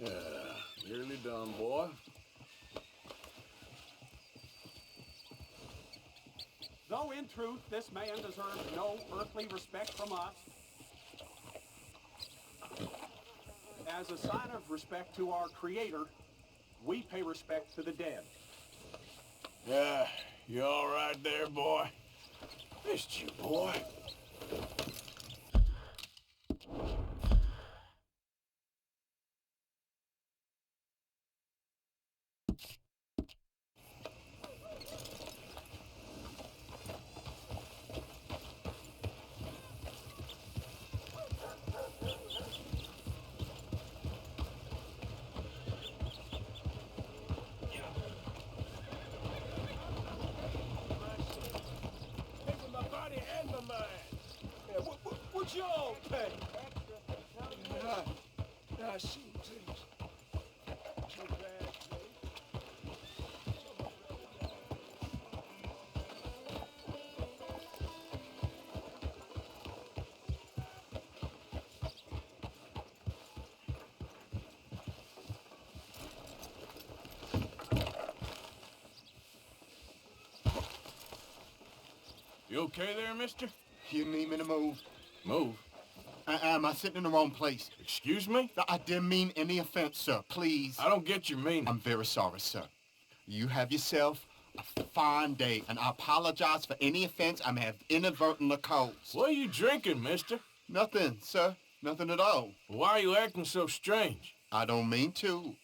Yeah, nearly done, boy. Though in truth this man deserves no earthly respect from us, as a sign of respect to our Creator, we pay respect to the dead. Yeah, you all right there, boy? Missed you, boy. Taking my body and my mind. Yeah, what y'all pay? I see things. So bad, You okay there, mister? You need me to move? Move. Am I sitting in the wrong place? Excuse me? I didn't mean any offense, sir. Please. I don't get your meaning. I'm very sorry, sir. You have yourself a fine day, and I apologize for any offense I may have inadvertently caused. What are you drinking, mister? Nothing, sir. Nothing at all. Why are you acting so strange? I don't mean to.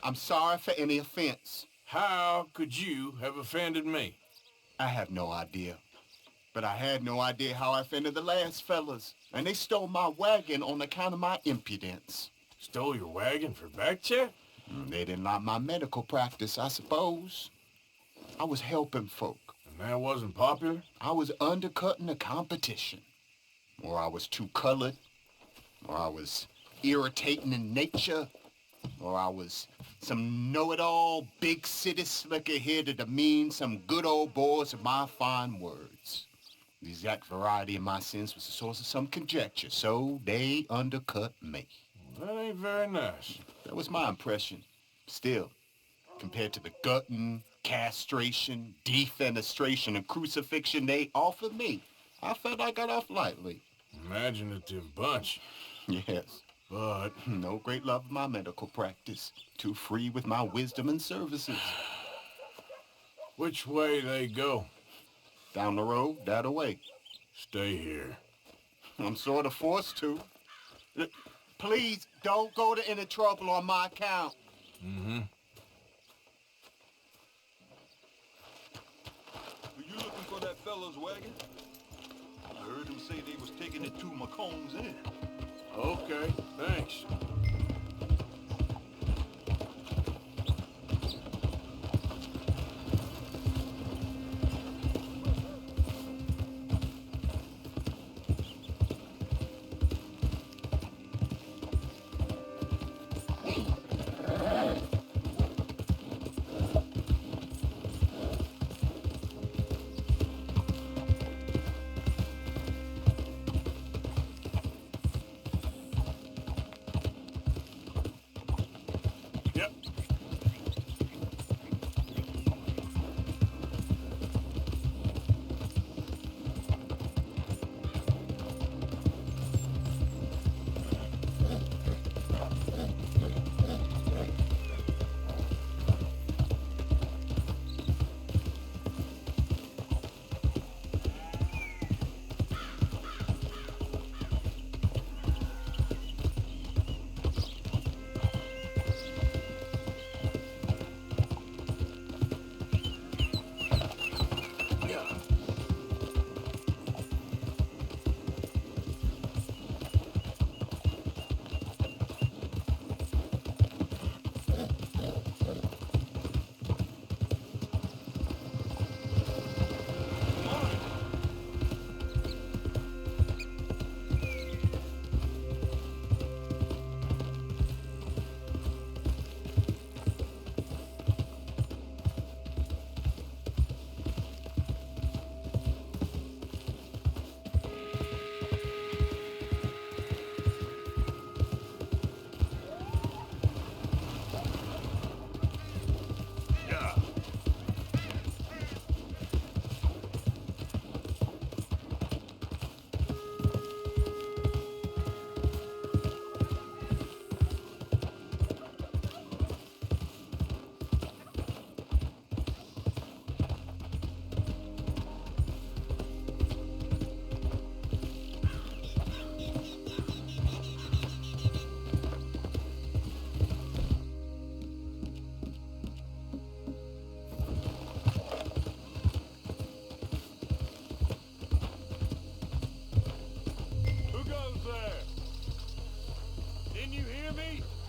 I'm sorry for any offense. How could you have offended me? I have no idea. But I had no idea how I offended the last fellas. And they stole my wagon on account of my impudence. Stole your wagon for back check? They didn't like my medical practice, I suppose. I was helping folk. And that wasn't popular? I was undercutting the competition. Or I was too colored. Or I was irritating in nature. Or I was some know-it-all big city slicker here to demean some good old boys of my fine words. The exact variety of my sins was the source of some conjecture, so they undercut me. Well, that ain't very nice. That was my impression. Still, compared to the gutting, castration, defenestration, and crucifixion they offered me, I felt I got off lightly. Imaginative bunch. Yes, But no great love of my medical practice. Too free with my wisdom and services. which way they go? Down the road, that away. Stay here. I'm sort of forced to. Please, don't go to any trouble on my account. Mm-hmm. Are you looking for that fella's wagon? I heard him say they was taking it to McComb's Inn. Okay, thanks.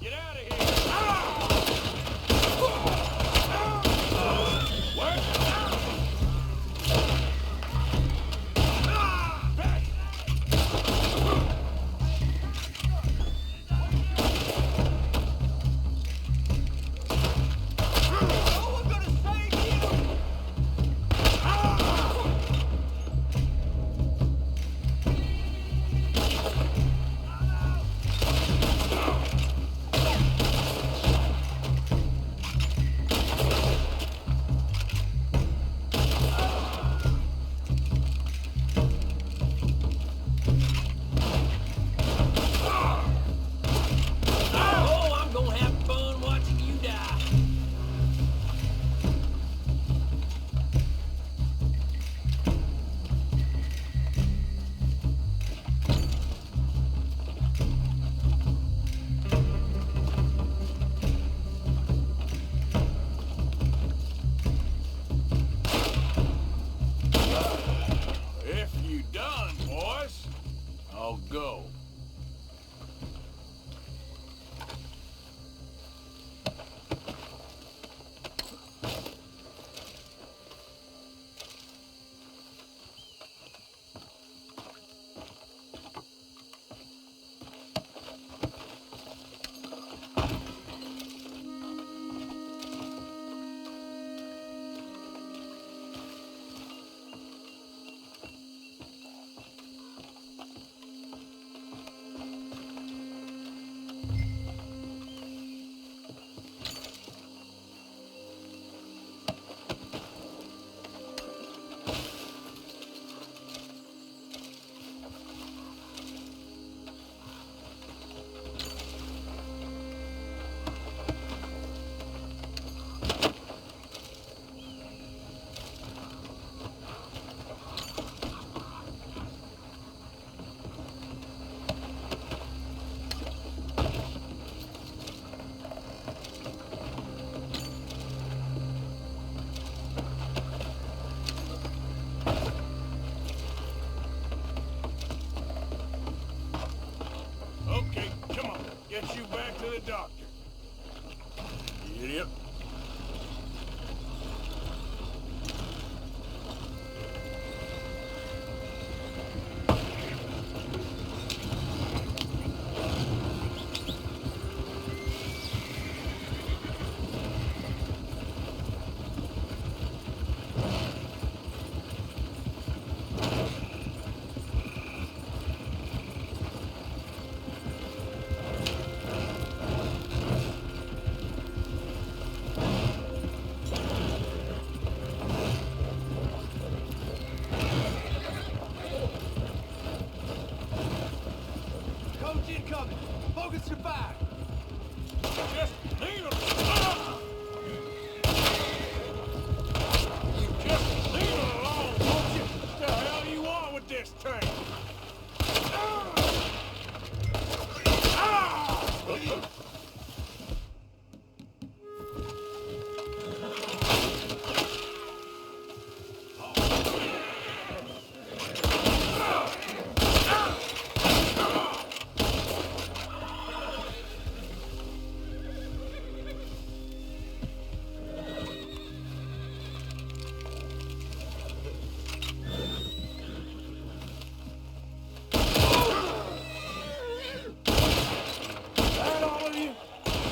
Get out of here! Ah! What? Ah! Back! Oh, I'm gonna have fun watching you die. If you done, boys, I'll go. Okay, come on. Get you back to the doctor. Idiot. Coach incoming. Focus your back. Just leave him. Ah! You just leave it alone, won't you? What the hell you want with this thing? Ah! Ah! That all of you?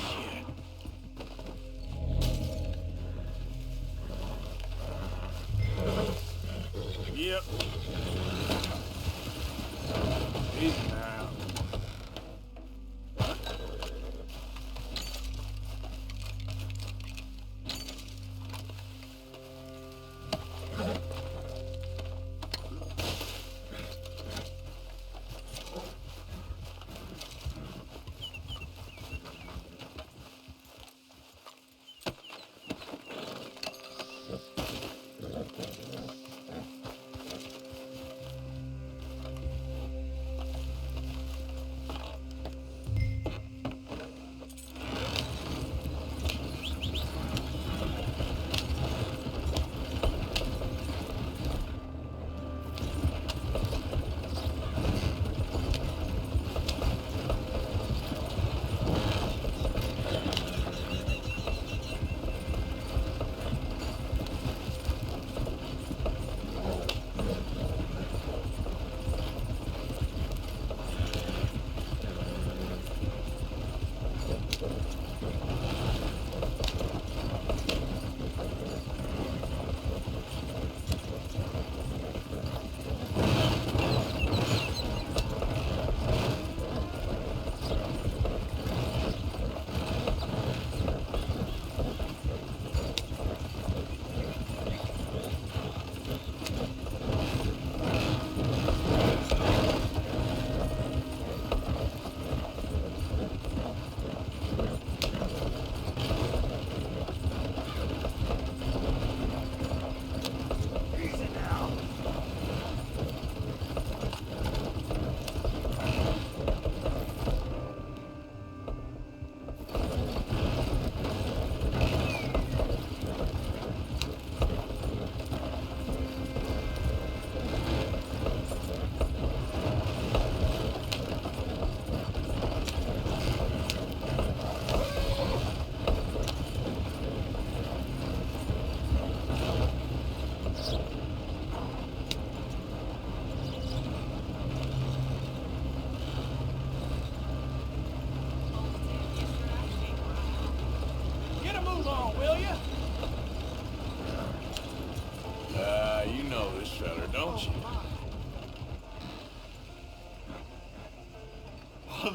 Shit. Yep. Easy now.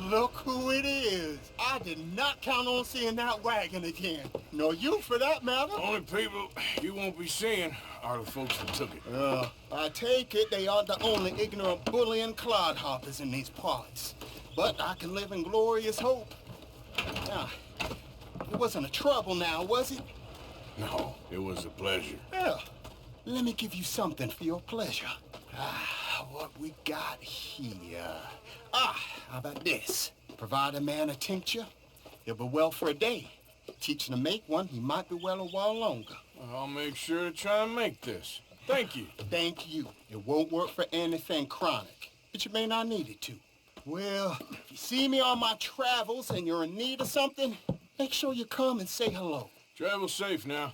Look who it is. I did not count on seeing that wagon again. Nor you, for that matter. Only people you won't be seeing are the folks that took it. I take it they are the only ignorant bullying clodhoppers in these parts. But I can live in glorious hope. Now, it wasn't a trouble now, was it? No, it was a pleasure. Yeah. Let me give you something for your pleasure. What we got here? How about this? Provide a man a tincture, he'll be well for a day. Teach him to make one, he might be well a while longer. I'll make sure to try and make this. Thank you. Thank you. It won't work for anything chronic, but you may not need it to. Well, if you see me on my travels and you're in need of something, make sure you come and say hello. Travel safe now.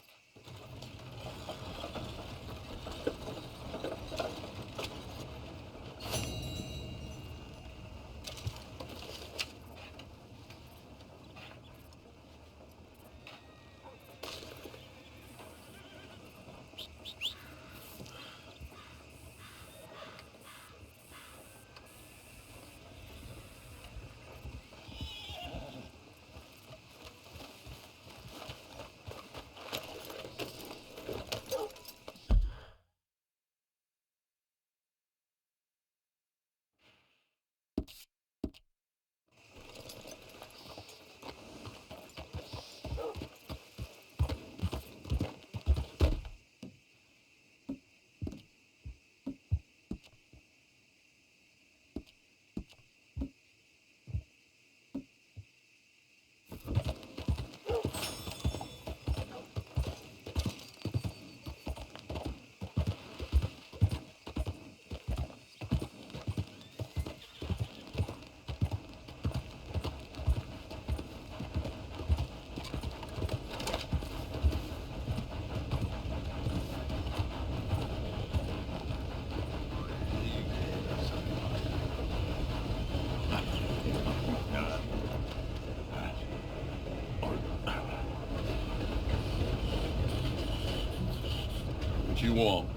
What you want?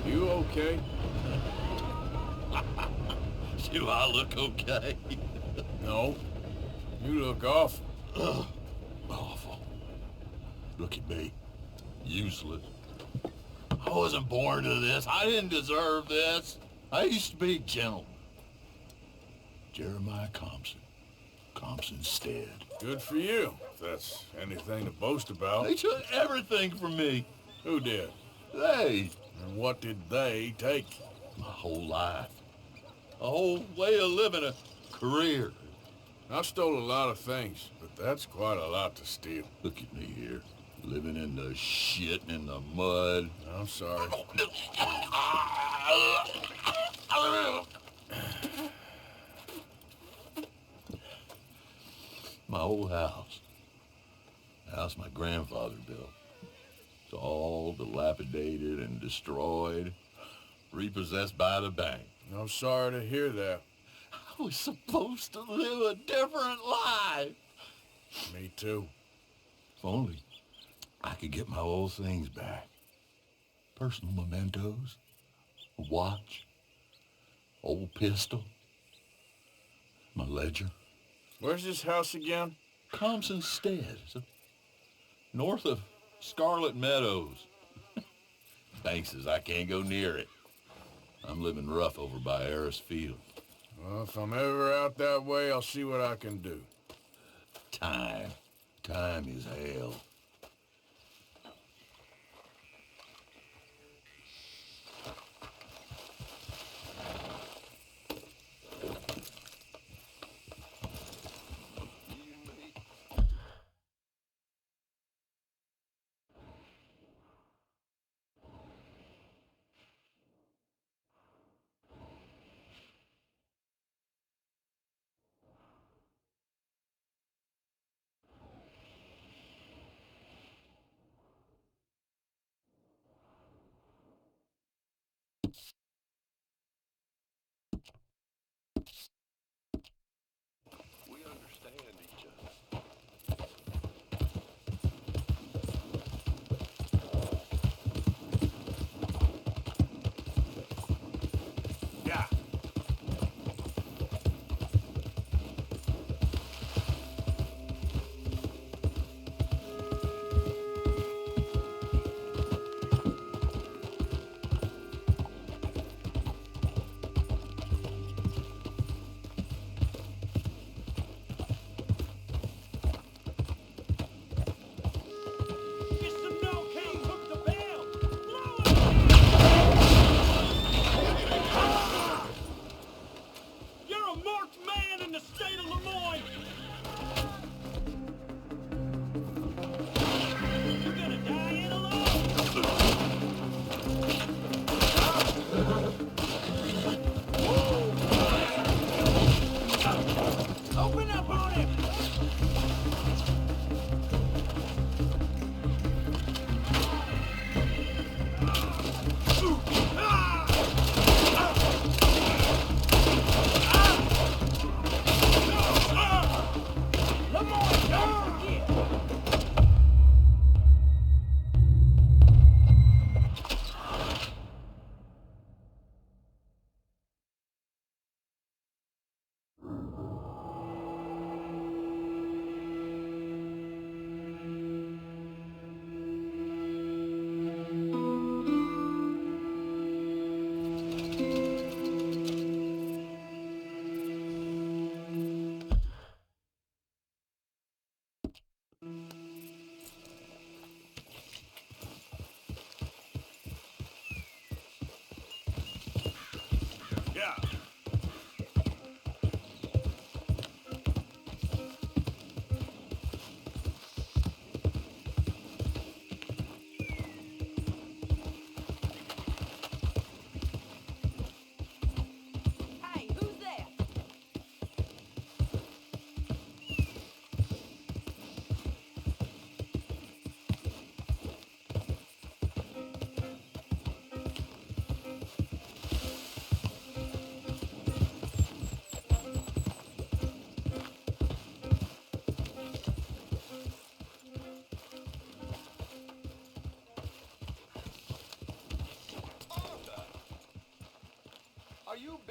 You okay? Do I look okay? No. You look awful. Awful. Look at me. Useless. I wasn't born to this. I didn't deserve this. I used to be a gentleman. Jeremiah Compson. Compson Stead. Good for you, if that's anything to boast about. They took everything from me. Who did? They. And what did they take? My whole life. A whole way of living, a career. I've stole a lot of things, but that's quite a lot to steal. Look at me here, living in the shit and in the mud. I'm sorry. My old house. The house my grandfather built. It's all dilapidated and destroyed, repossessed by the bank. I'm sorry to hear that. I was supposed to live a different life. Me too. If only I could get my old things back. Personal mementos, a watch, old pistol, my ledger. Where's this house again? Compson Stead, north of Scarlet Meadows. Bank says I can't go near it. I'm living rough over by Harris Field. Well, if I'm ever out that way, I'll see what I can do. Time. Time is hell.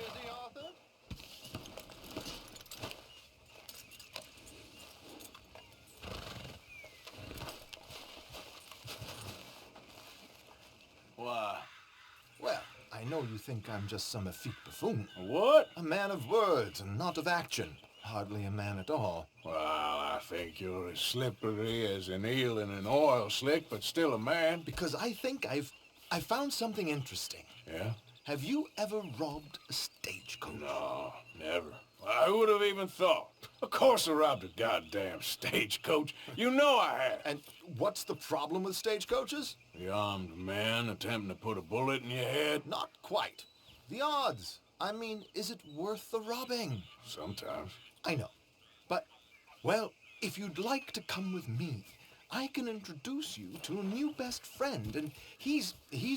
busy, Arthur? Why? Well, I know you think I'm just some effete buffoon. What? A man of words and not of action. Hardly a man at all. Well, I think you're as slippery as an eel in an oil slick, but still a man. Because I think I found something interesting. Yeah? Have you ever robbed a stagecoach? No, never. I would have even thought. Of course I robbed a goddamn stagecoach. You know I have. And what's the problem with stagecoaches? The armed man attempting to put a bullet in your head? Not quite. The odds. I mean, is it worth the robbing? Sometimes. I know. But, well, if you'd like to come with me, I can introduce you to a new best friend, and he's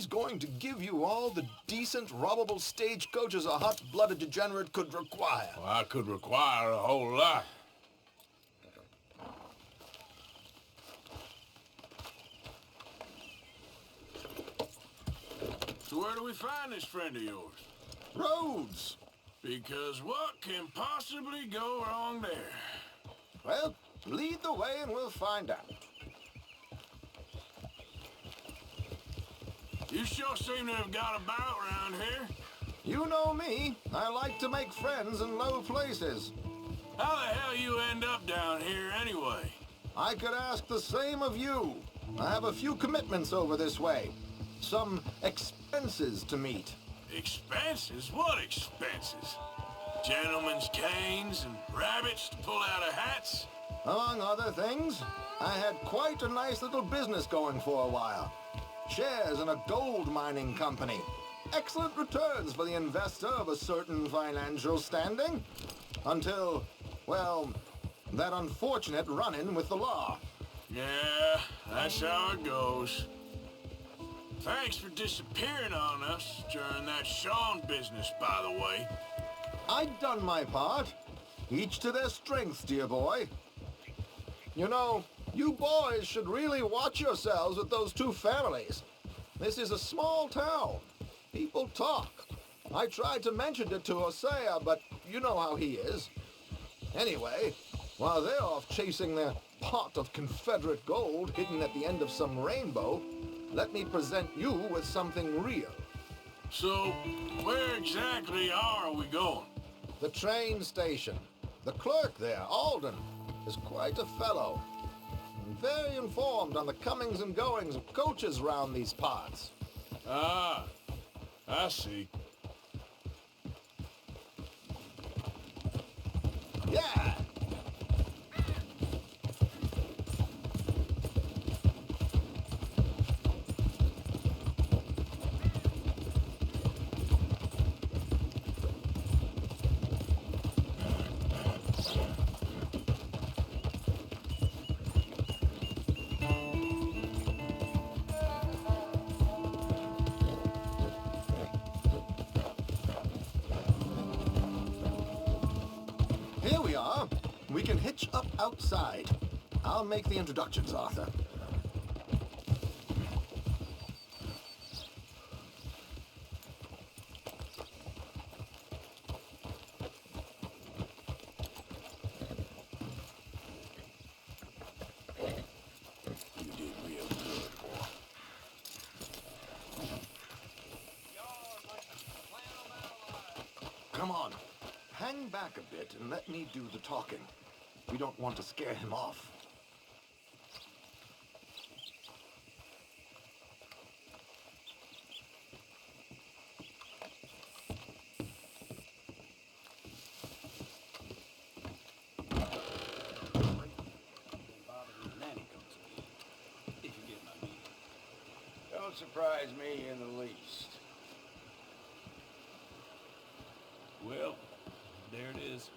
going to give you all the decent, robbable stagecoaches a hot-blooded degenerate could require. Well, I could require a whole lot. So where do we find this friend of yours? Roads! Because what can possibly go wrong there? Well, lead the way and we'll find out. You sure seem to have got about around here. You know me. I like to make friends in low places. How the hell you end up down here anyway? I could ask the same of you. I have a few commitments over this way. Some expenses to meet. Expenses? What expenses? Gentlemen's canes and rabbits to pull out of hats? Among other things, I had quite a nice little business going for a while. Shares in a gold mining company. Excellent returns for the investor of a certain financial standing. Until, well, that unfortunate run-in with the law. Yeah, that's how it goes. Thanks for disappearing on us during that Sean business, by the way. I'd done my part. Each to their strengths, dear boy. You know, you boys should really watch yourselves with those two families. This is a small town. People talk. I tried to mention it to Hosea, but you know how he is. Anyway, while they're off chasing their pot of Confederate gold hidden at the end of some rainbow, let me present you with something real. So, where exactly are we going? The train station. The clerk there, Alden, is quite a fellow. And very informed on the comings and goings of coaches round these parts. Ah, I see. Yeah! Here we are. We can hitch up outside. I'll make the introductions, Arthur. You did real good, boy. Come on. Hang back a bit and let me do the talking. We don't want to scare him off. Don't surprise me in the least. Well, there it is.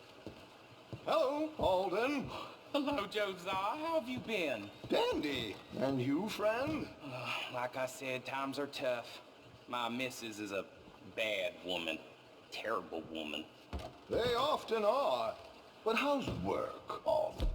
Hello, Alden. Hello, Josiah. How have you been? Dandy. And you, friend? Like I said, times are tough. My missus is a bad woman. Terrible woman. They often are. But how's work, Alden?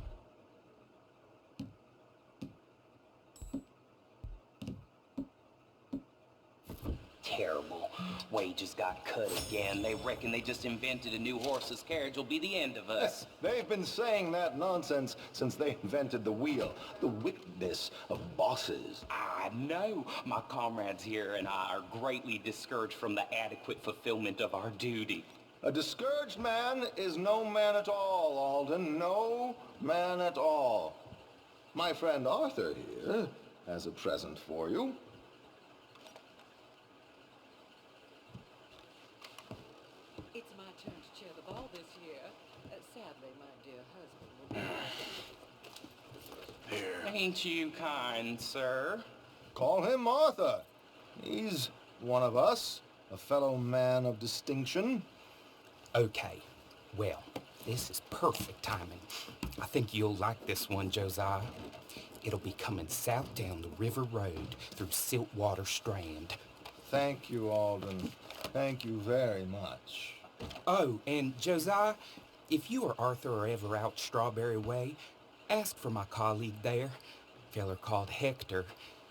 Terrible. Wages got cut again. They reckon they just invented a new horseless carriage will be the end of us. They've been saying that nonsense since they invented the wheel. The wickedness of bosses. I know. My comrades here and I are greatly discouraged from the adequate fulfillment of our duty. A discouraged man is no man at all, Alden. No man at all. My friend Arthur here has a present for you. It's my turn to chair the ball this year. Sadly, my dear husband will be... Here. Ain't you kind, sir? Call him Arthur. He's one of us, a fellow man of distinction. Okay. Well, this is perfect timing. I think you'll like this one, Josiah. It'll be coming south down the river road through Siltwater Strand. Thank you, Alden. Thank you very much. Oh, and Josiah, if you or Arthur are ever out Strawberry Way, ask for my colleague there, a feller called Hector.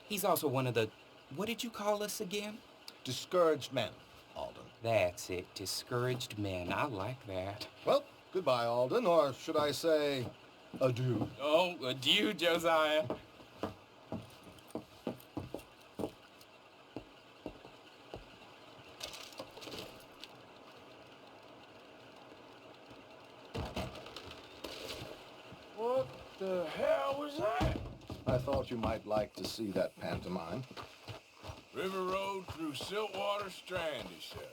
He's also one of the... What did you call us again? Discouraged men, Alden. That's it, discouraged men. I like that. Well, goodbye, Alden, or should I say, adieu. Oh, adieu, Josiah. What the hell was that? I thought you might like to see that pantomime. River Road through Siltwater Strand, he said.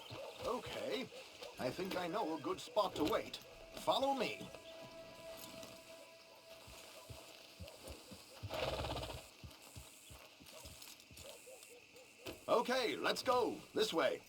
Okay. I think I know a good spot to wait. Follow me. Okay, let's go. This way.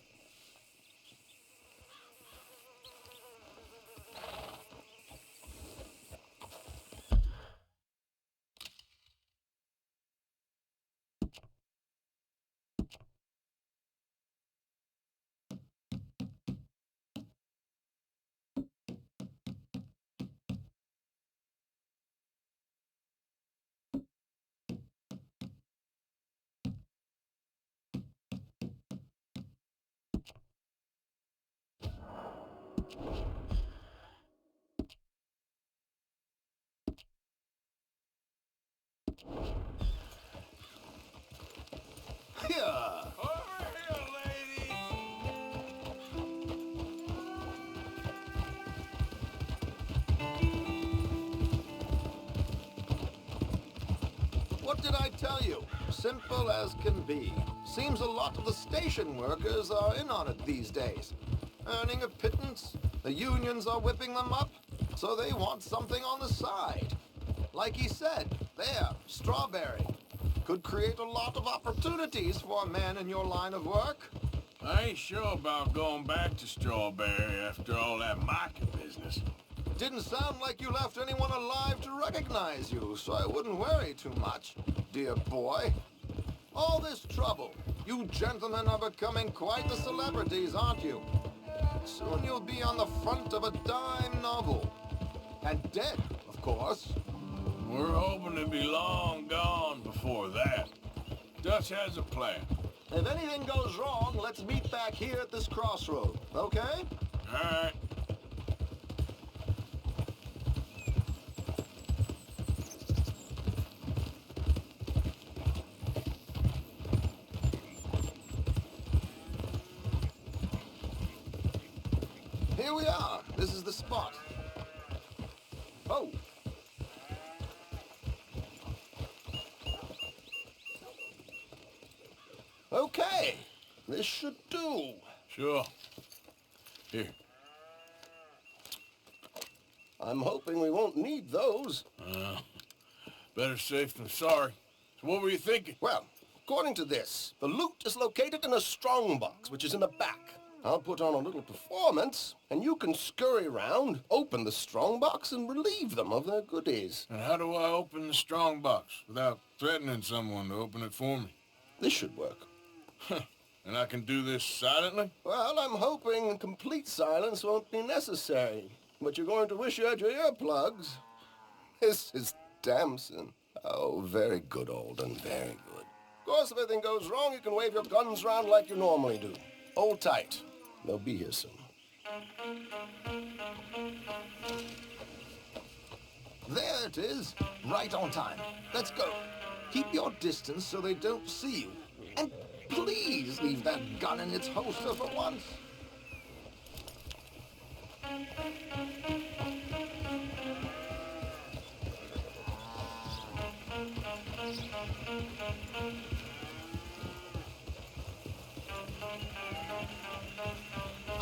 Here. Over here, lady! What did I tell you? Simple as can be. Seems a lot of the station workers are in on it these days. Earning a pittance, the unions are whipping them up, so they want something on the side. Like he said, there, Strawberry. Could create a lot of opportunities for a man in your line of work. I ain't sure about going back to Strawberry after all that mocking business. Didn't sound like you left anyone alive to recognize you, so I wouldn't worry too much, dear boy. All this trouble, you gentlemen are becoming quite the celebrities, aren't you? Soon you'll be on the front of a dime novel. And dead, of course. We're hoping to be long gone before that. Dutch has a plan. If anything goes wrong, let's meet back here at this crossroad, okay? All right. Here we are. This is the spot. Oh. Okay. This should do. Sure. Here. I'm hoping we won't need those. Better safe than sorry. So what were you thinking? Well, according to this, the loot is located in a strongbox, which is in the back. I'll put on a little performance, and you can scurry around, open the strongbox, and relieve them of their goodies. And how do I open the strong box without threatening someone to open it for me? This should work. And I can do this silently? Well, I'm hoping complete silence won't be necessary, but you're going to wish you had your earplugs. This is Damson. Oh, very good, Alden, very good. Of course, if anything goes wrong, you can wave your guns around like you normally do. Hold tight. They'll be here soon. There it is. Right on time. Let's go. Keep your distance so they don't see you. And please leave that gun in its holster for once.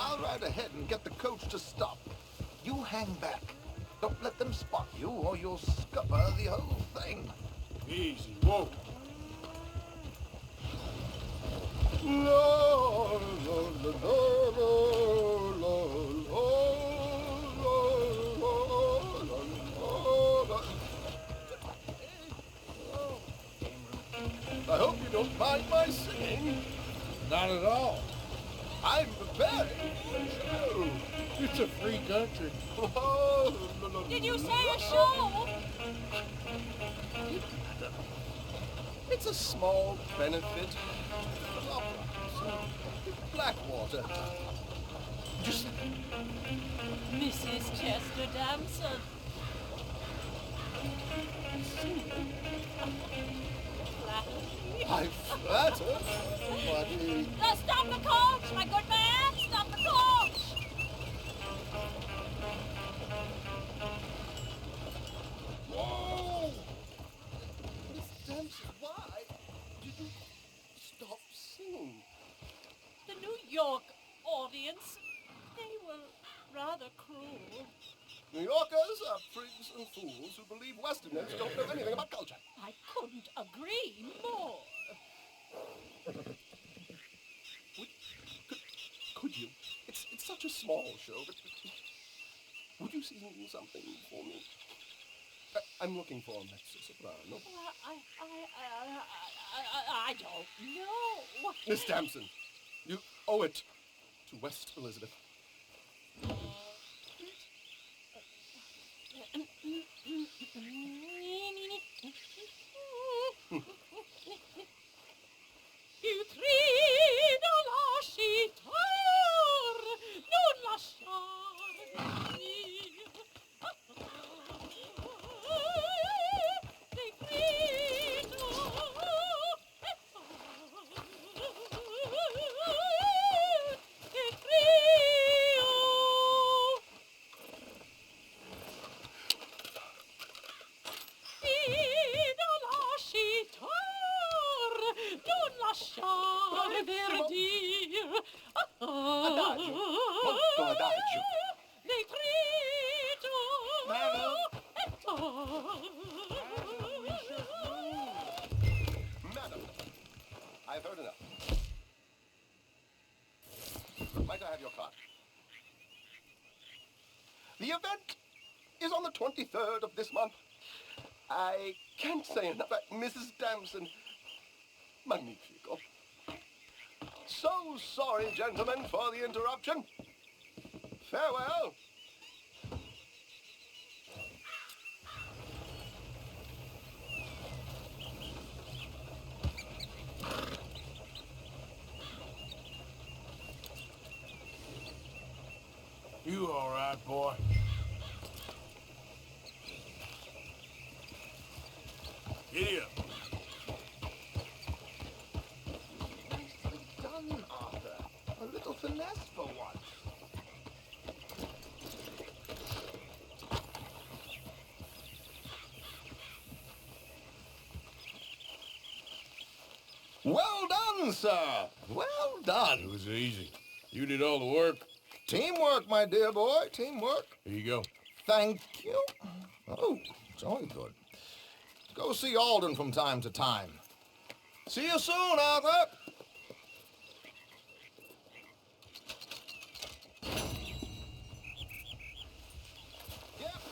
I'll ride ahead and get the coach to stop. You hang back. Don't let them spot you or you'll scupper the whole thing. Easy, whoa. I hope you don't mind my singing. Not at all. I'm preparing for a show. It's a free country. Did you say a show? It's a small benefit. Blackwater. Just Mrs. Chester Damson. I flatter somebody. Now stop the coach, my good man! Stop the coach! Whoa! Miss Dempsey, why did you stop singing? The New York audience, they were rather cruel. New Yorkers are prigs and fools who believe Westerners don't know anything about culture. I couldn't agree more. Could you? It's such a small show, but would you sing something for me? I'm looking for a mezzo-soprano. Well, I don't know. Miss Damson, you owe it to West Elizabeth. Il grido lascitar, non lasciar dir. Il grido lasciare per dir. Adagio, molto adagio. Le grido. Madam, I've heard enough. Might I have your card? The event is on the 23rd of this month. I can't say enough. Mrs. Damson, magnifico. So sorry, gentlemen, for the interruption. Farewell. You all right, boy? Giddy up. Nicely done, Arthur. A little finesse for once. Well done, sir. Well done. It was easy. You did all the work. Teamwork, my dear boy. Teamwork. Here you go. Thank you. Oh, jolly good. Go see Alden from time to time. See you soon, Arthur. Yep.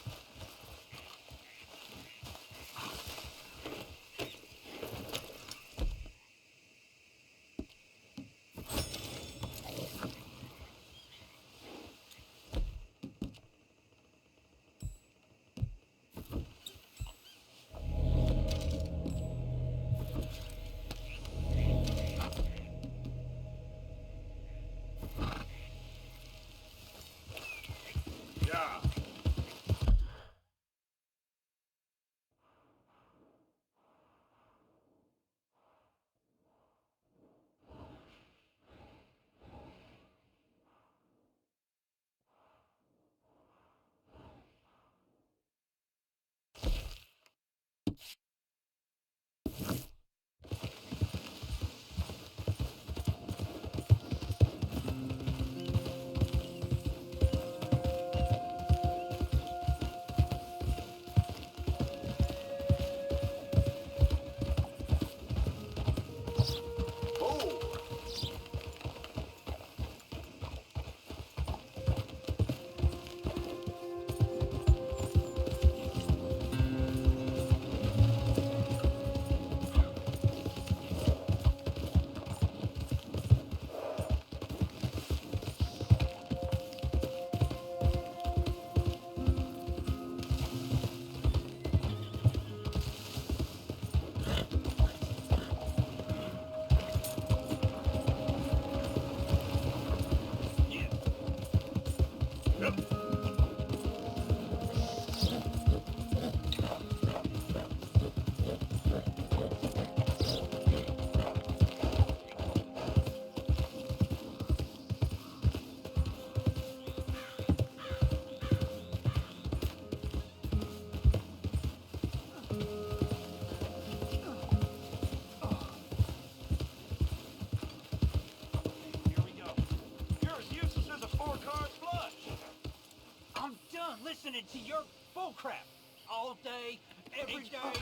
Listening to your bullcrap all day, every day. That's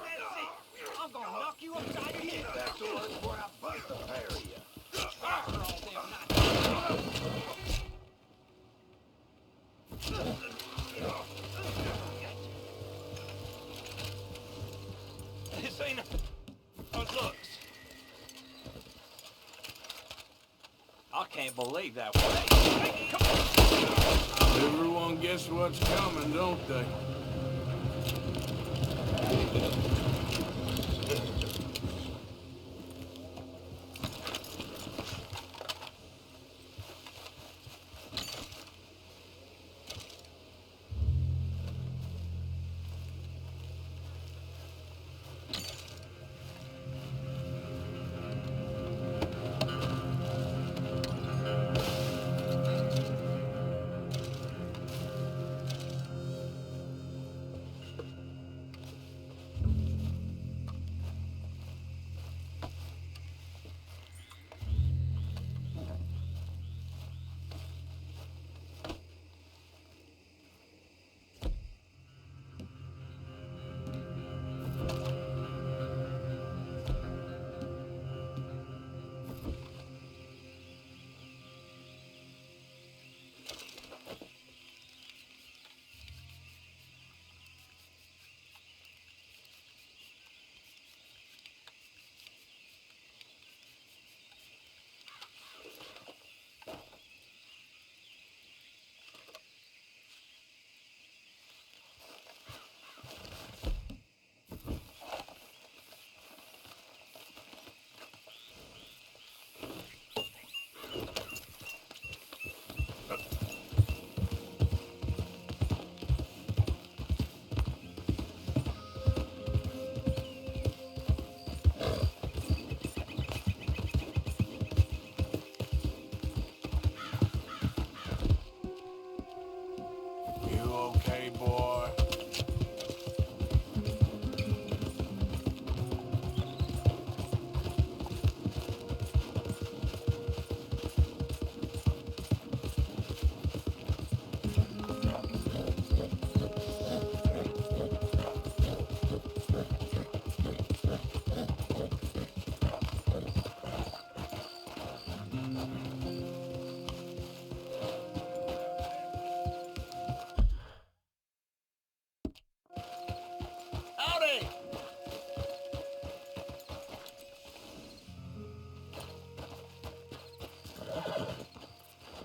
it. I'm gonna knock you upside your head. Back to work before I bust the pair of you. After all damn night. This ain't how it looks. I can't believe that way. Hey, come on. Everyone guess what's coming, don't they?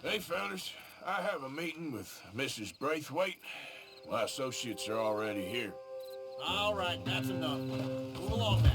Hey, fellas, I have a meeting with Mrs. Braithwaite. My associates are already here. All right, that's enough. Move along now.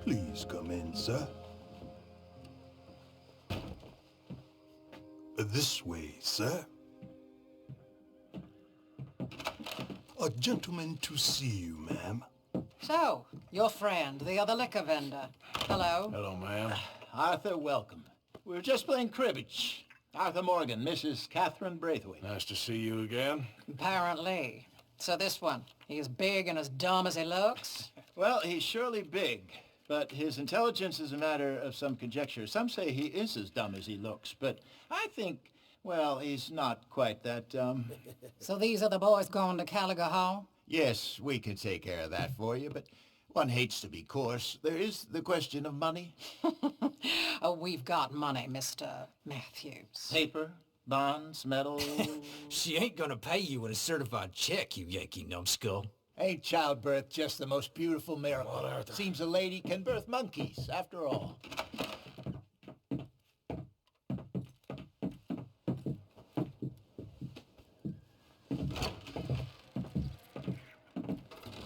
Please come in, sir. This way, sir. A gentleman to see you, ma'am. So, your friend, the other liquor vendor. Hello. Hello, ma'am. Arthur, welcome. We were just playing cribbage. Arthur Morgan, Mrs. Catherine Braithwaite. Nice to see you again. Apparently. So this one, he is big and as dumb as he looks? Well, he's surely big, but his intelligence is a matter of some conjecture. Some say he is as dumb as he looks, but I think Well, he's not quite that dumb. So these are the boys going to Caliga Hall? Yes, we could take care of that for you, but one hates to be coarse. There is the question of money. Oh, we've got money, Mr. Matthews. Paper, bonds, metal. She ain't gonna pay you in a certified check, you Yankee numbskull. Ain't childbirth just the most beautiful miracle? Seems a lady can birth monkeys, after all.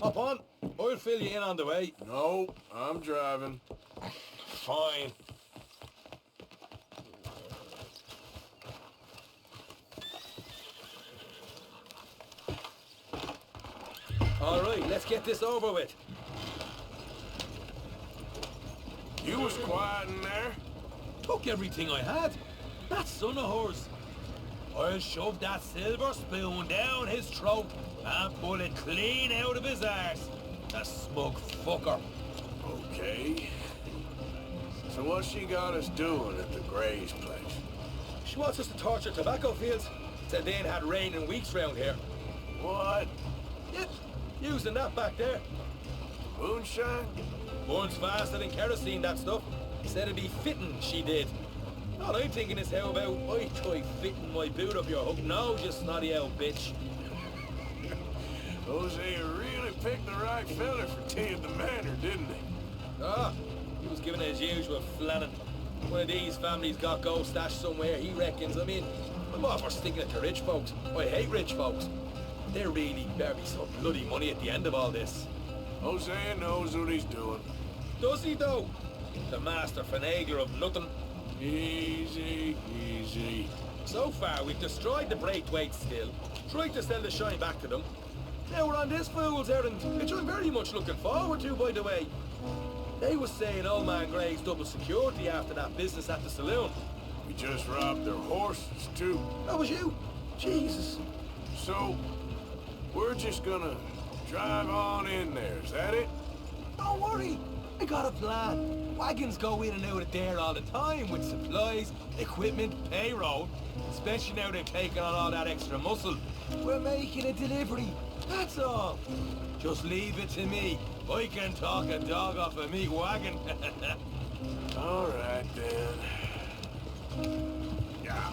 Hop on. I'll fill you in on the way. No, I'm driving. Fine. All right, let's get this over with. You was quiet in there. Took everything I had. That son of hers. I'll shove that silver spoon down his throat and pull it clean out of his arse. The smug fucker. Okay. So what's she got us doing at the Gray's place? She wants us to torture tobacco fields. Said they ain't had rain in weeks round here. What? Yep, using that back there. Moonshine? Burns faster than kerosene, that stuff. Said it'd be fitting, she did. All I'm thinking is how about I try fitting my boot up your hook now, you snotty old bitch. Jose really picked the right fella for tea at the manor, didn't he? Ah, he was giving his usual flannin'. One of these families got gold stashed somewhere, he reckons. I mean, I'm all for sticking it to rich folks. I hate rich folks. There really better be some bloody money at the end of all this. Hosea knows what he's doing. Does he, though? The master finagler of nothing. Easy, easy. So far, we've destroyed the Braithwaite still, tried to sell the shine back to them. Now we're on this fool's errand, which I'm very much looking forward to, by the way. They was saying old man Gray's double security after that business at the saloon. We just robbed their horses, too. That was you? Jesus. So, we're just gonna drive on in there, is that it? Don't worry. I got a plan. Wagons go in and out of there all the time with supplies, equipment, payroll. Especially now they've taken on all that extra muscle. We're making a delivery. That's all. Just leave it to me. I can talk a dog off a meat wagon. All right, then. Yeah.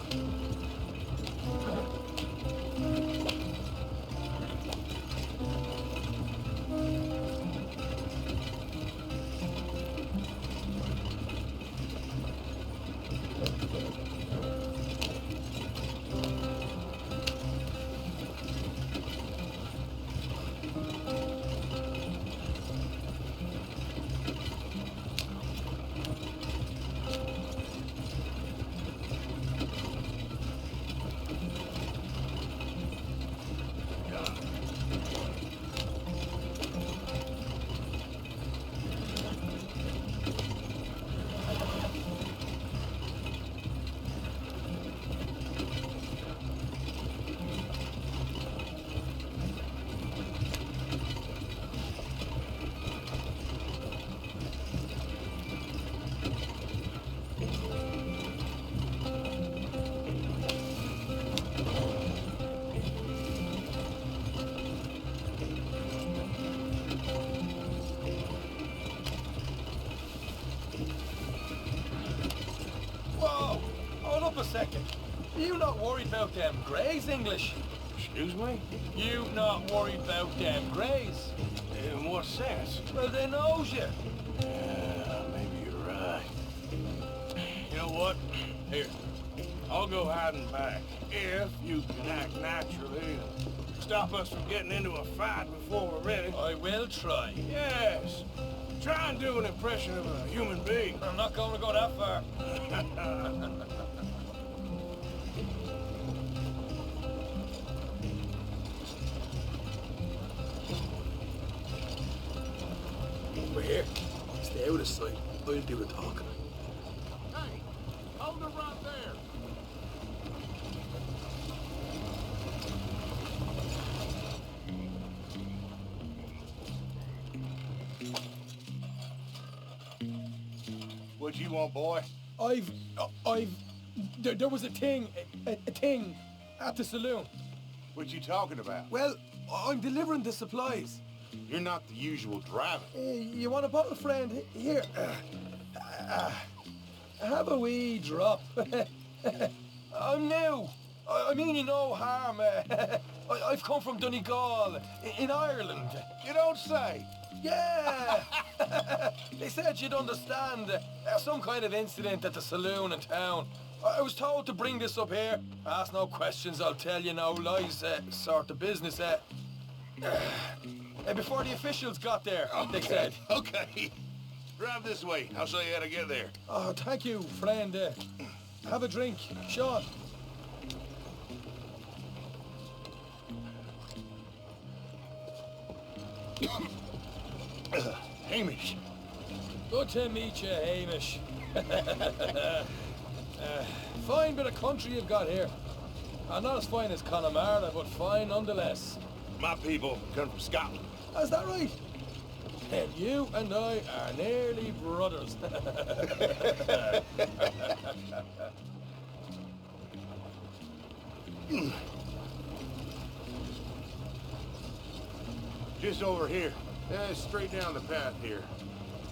A second. You not worried about them Greys, English? Excuse me? You not worried about them Greys? In what sense? Well, they knows you. Yeah, maybe you're right. You know what? Here, I'll go hiding back. If you can act naturally and stop us from getting into a fight before we're ready. I will try. Yes. Try and do an impression of a human being. I'm not going to go that far. We're here. Stay out of sight. I'll do the talking. Hey, hold it right there. What you want, boy? There was a thing. a thing at the saloon. What you talking about? Well, I'm delivering the supplies. You're not the usual driver. You want a bottle, friend? Here. Have a wee drop. I'm new. I mean you no harm. I've come from Donegal, in Ireland. You don't say. Yeah! They said you'd understand. Some kind of incident at the saloon in town. I was told to bring this up here. Ask no questions, I'll tell you no lies, sort of business. Before the officials got there, they said. Okay. Drive this way. I'll show you how to get there. Oh, thank you, friend. Have a drink. Sean. Hamish. Good to meet you, Hamish. Fine bit of country you've got here. Not as fine as Connemara, but fine nonetheless. My people come from Scotland. Is that right? And you and I are nearly brothers. Just over here. Straight down the path here.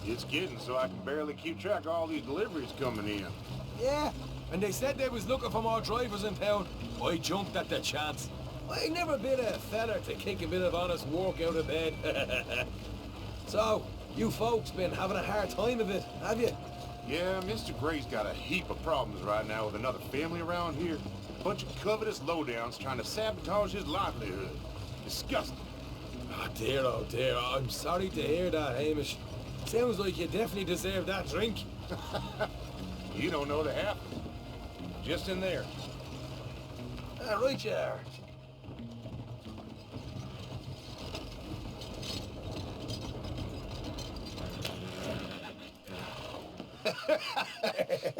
It's getting so I can barely keep track of all these deliveries coming in. Yeah, and they said they was looking for more drivers in town. I jumped at the chance. I never been a feller to kick a bit of honest work out of bed. So, you folks been having a hard time of it, have you? Yeah, Mr. Gray's got a heap of problems right now with another family around here. Bunch of covetous lowdowns trying to sabotage his livelihood. Disgusting. Oh dear, I'm sorry to hear that, Hamish. Sounds like you definitely deserve that drink. You don't know the half. Just in there. Right you are.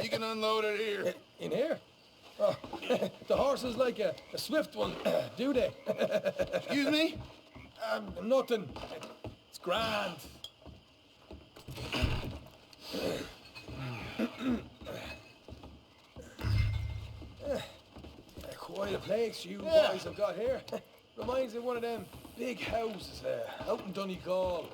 You can unload it here. In here? Oh, the horses like a swift one, do they? Excuse me? Nothing. It's grand. Quite a place you boys have got here. Reminds me of one of them big houses out in Donegal.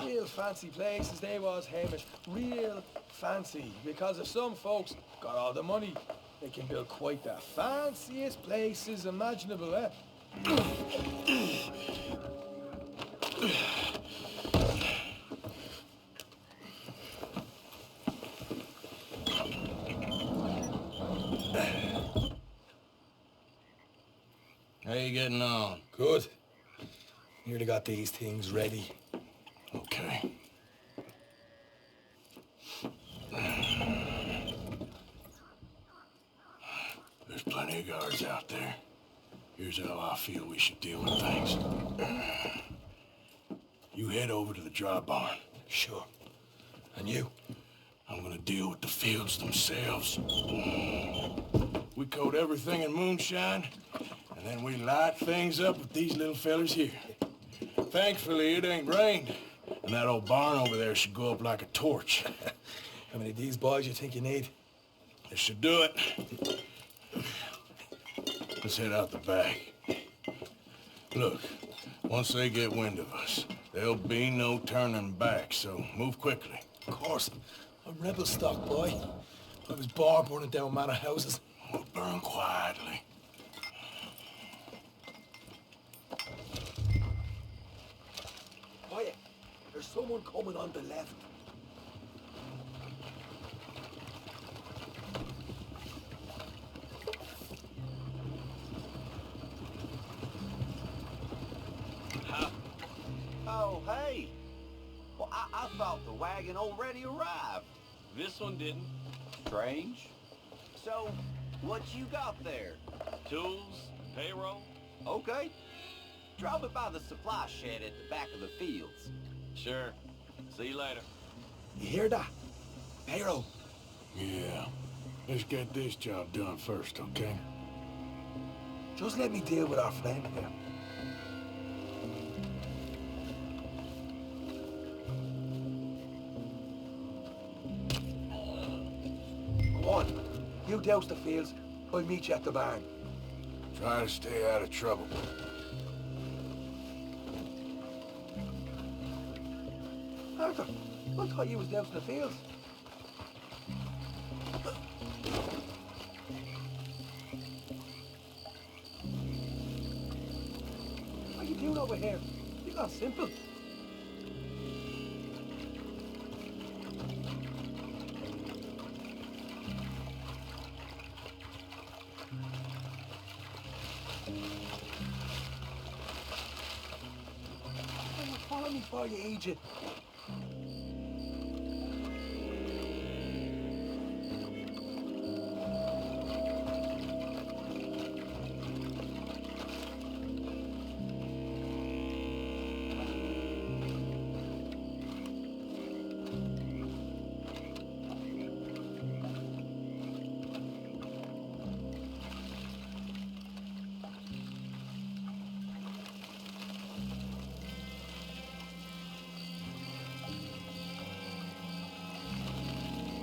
Real fancy places they was, Hamish. Real fancy. Because if some folks got all the money, they can build quite the fanciest places imaginable, eh? How you getting on? Good. Nearly got these things ready. Okay. There's plenty of guards out there. Here's how I feel we should deal with things. You head over to the dry barn. Sure. And you? I'm gonna deal with the fields themselves. We coat everything in moonshine, and then we light things up with these little fellers here. Thankfully, it ain't rained, and that old barn over there should go up like a torch. How many of these boys you think you need? This should do it. Let's head out the back. Look, once they get wind of us, there'll be no turning back, so move quickly. Of course. I'm rebel stock, boy. I was born burning down manor houses. We'll burn quietly. Quiet. There's someone coming on the left. Oh, hey. Well, I thought the wagon already arrived. This one didn't. Strange. So, what you got there? Tools, payroll. Okay. Drop it by the supply shed at the back of the fields. Sure. See you later. You hear that? Payroll. Yeah. Let's get this job done first, okay? Just let me deal with our friend here. Go on. You douse the fields. I'll meet you at the barn. Try to stay out of trouble. Arthur, I thought you was down in the fields. What are you doing over here? You got simple. Follow me for you, agent.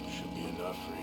Should be enough for here.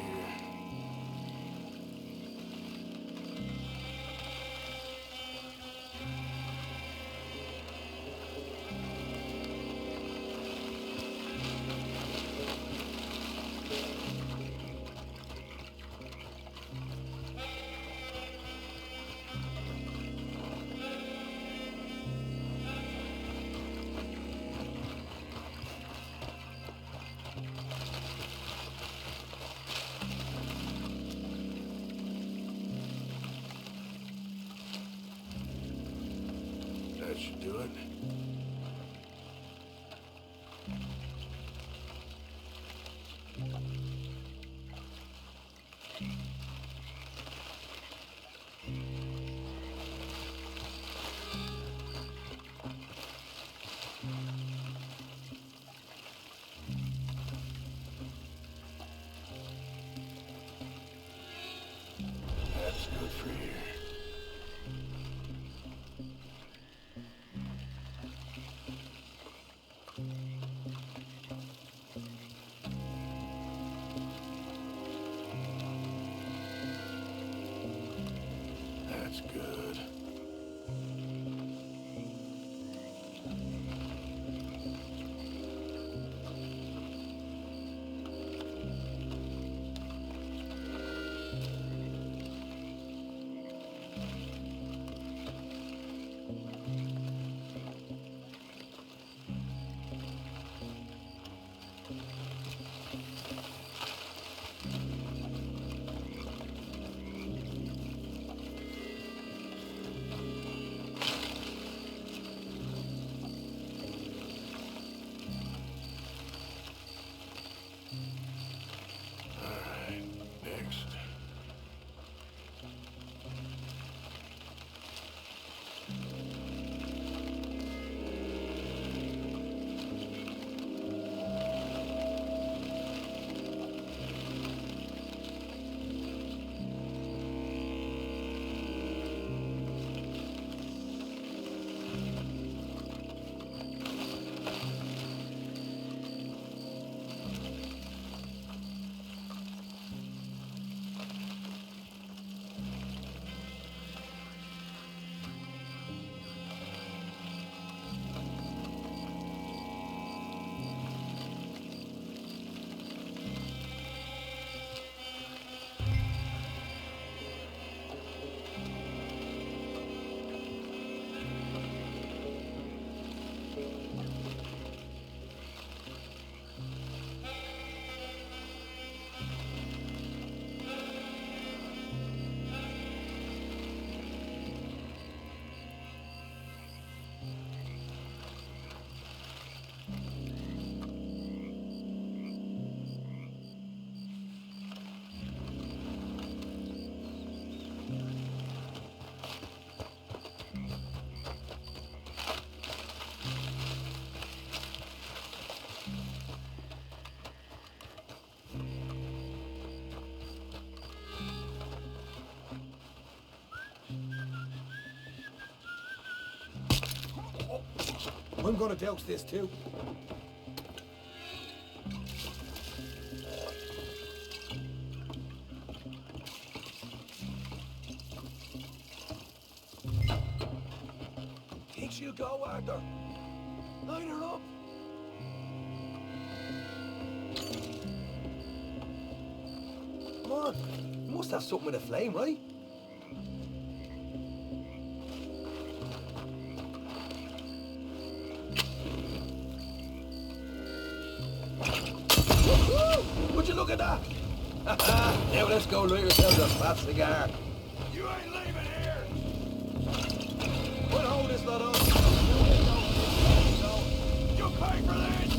That should do it. That's good for here. That's good. Next. I'm gonna douse this too. she'll go, Arthur. Line her up. Come on. You must have something with a flame, right? Would you look at that? Now let's go light yourselves a fat cigar. You ain't leaving here! We'll hold this lot up. You pay for this!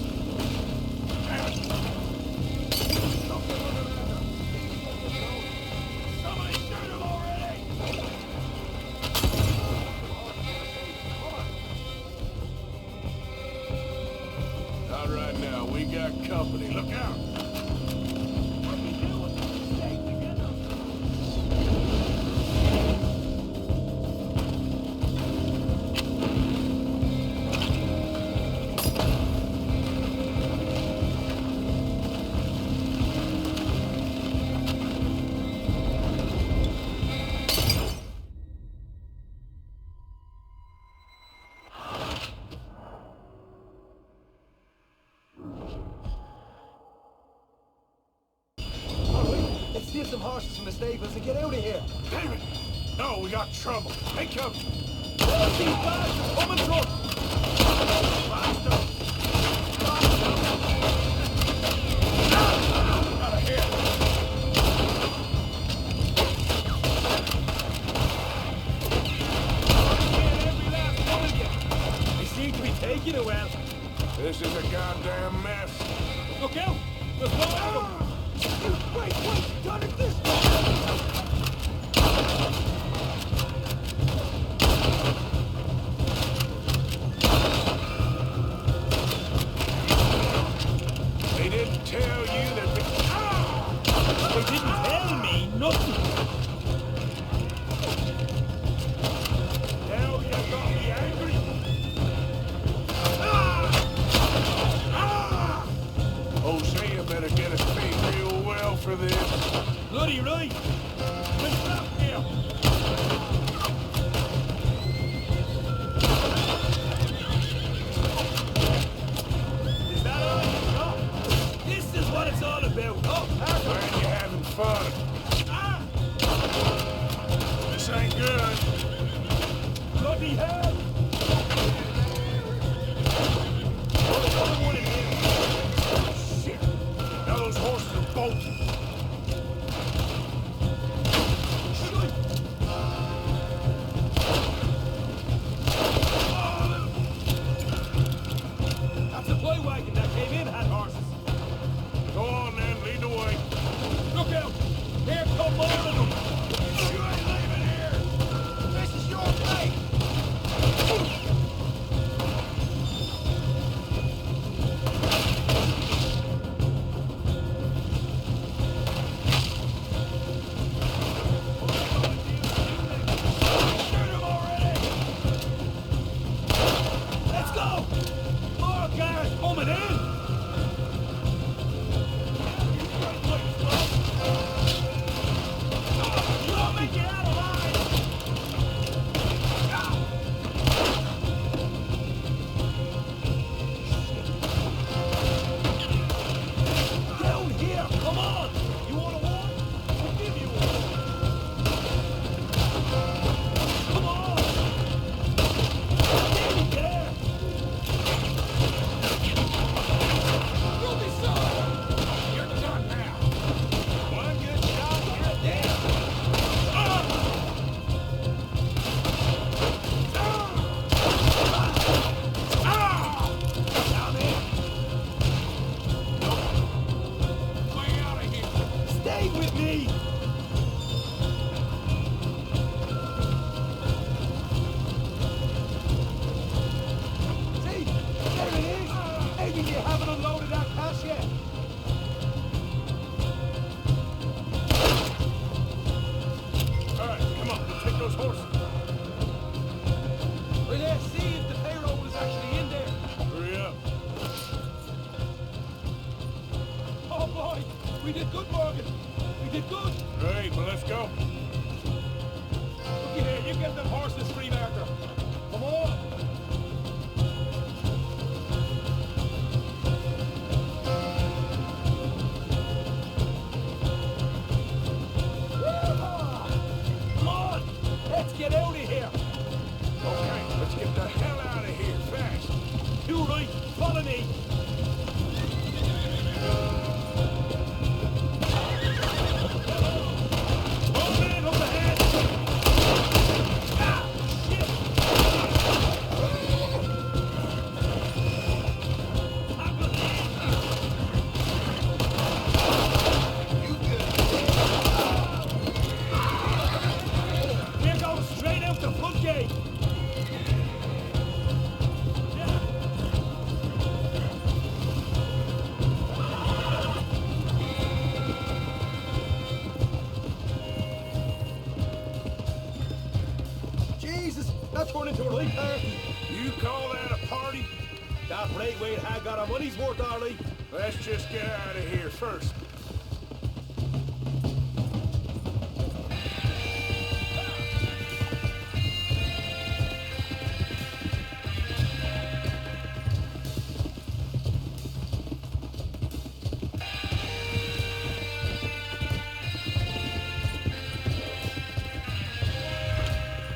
Somebody shoot him already! Not right now. We got company. Look out! Steal some horses from the stables and get out of here. Damn it! No, we got trouble. Take cover. Oh, these bastards coming through! Out of here! They seem to be taking it well. This is a goddamn mess. Look out! There's one of them! Wait! Done it this They didn't tell you that They didn't tell me nothing! Now you got me angry. Hosea better get us paid real well for this. Bloody right! Let's stop here! Is that all you got? This is what it's all about! Oh, Arthur! Glad you're having fun. This ain't good. Bloody hell! There's another one in here! Shit. Now those horses are bolting. That supply wagon that came in had horses. Go on then, lead the way. Look out! Here come more of them! You ain't leaving here. This is your place! Shoot him already. Let's go! More cars coming in! You won't make it out alive! Down here! Come on! You want a walk? I'll give you one! Come on! Get there! You'll be sorry! You're done now. One good shot, you're dead! Down there! Way out of here. Stay with me! See? There it is! Maybe you haven't unloaded that cash yet! All right, come on. We'll take those horses. Well, let's see if the payroll is actually in there! Hurry up. Oh boy! We did good, Morgan! We did good! Great, well, let's go. Look here, you get them horses free, Arthur! Come on! Jesus! That turned into a right party. You call that a party? That Braithwaite had got our money's worth, all right. Let's just get out of here first.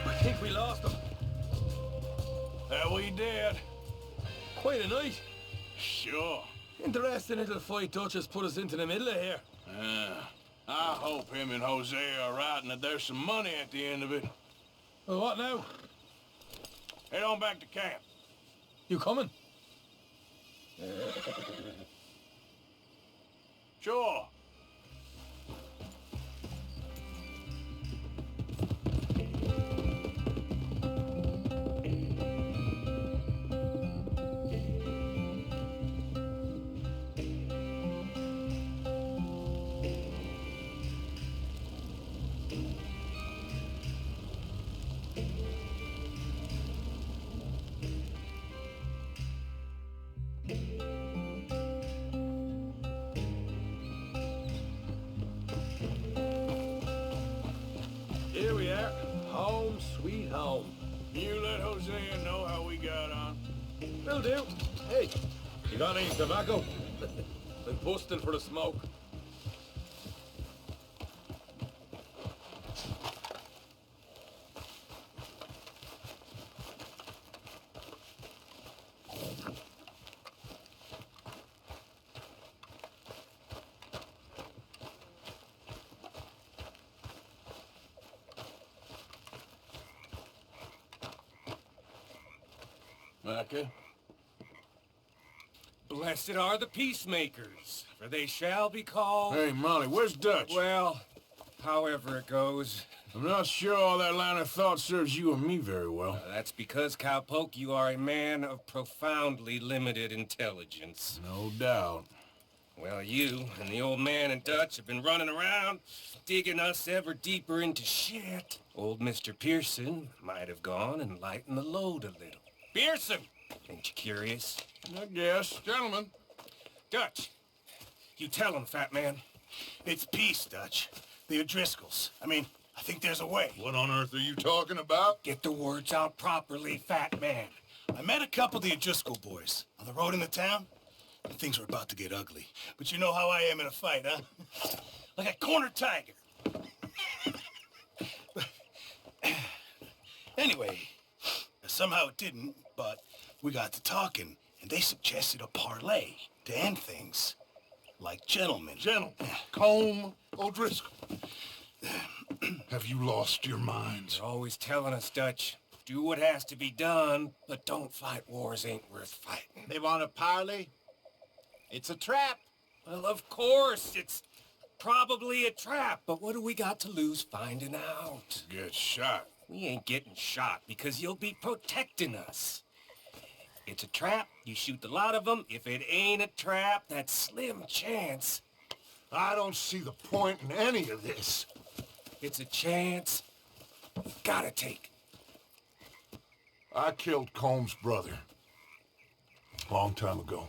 I think we lost him. That we did. Quite a night. Sure. Interesting little fight Dutch has put us into the middle of here. I hope him and Jose are right and that there's some money at the end of it. Well, what now? Head on back to camp. You coming? Sure. Here we are. Home sweet home. You let Hosea know how we got on. Will do. Hey, you got any tobacco? I'm busting for the smoke. Micah? Blessed are the peacemakers, for they shall be called... Hey, Molly, where's Dutch? Well, however it goes. I'm not sure all that line of thought serves you and me very well. That's because, Cowpoke, you are a man of profoundly limited intelligence. No doubt. Well, you and the old man and Dutch have been running around, digging us ever deeper into shit. Old Mr. Pearson might have gone and lightened the load a little. Pearson! Ain't you curious? I guess. Gentlemen. Dutch, you tell him, fat man. It's peace, Dutch. The O'Driscolls. I mean, I think there's a way. What on earth are you talking about? Get the words out properly, fat man. I met a couple of the O'Driscoll boys on the road in the town, and things were about to get ugly. But you know how I am in a fight, huh? Like a cornered tiger. Anyway, somehow it didn't, but we got to talking, and they suggested a parlay to end things. Like gentlemen. Gentlemen. Combe O'Driscoll. Have you lost your minds? They're always telling us, Dutch, do what has to be done, but don't fight wars ain't worth fighting. They want a parley? It's a trap. Well, of course, it's probably a trap, but what do we got to lose finding out? Get shot. We ain't getting shot because you'll be protecting us. It's a trap, you shoot the lot of them. If it ain't a trap, that's slim chance. I don't see the point in any of this. It's a chance you gotta take. I killed Combs' brother. A long time ago.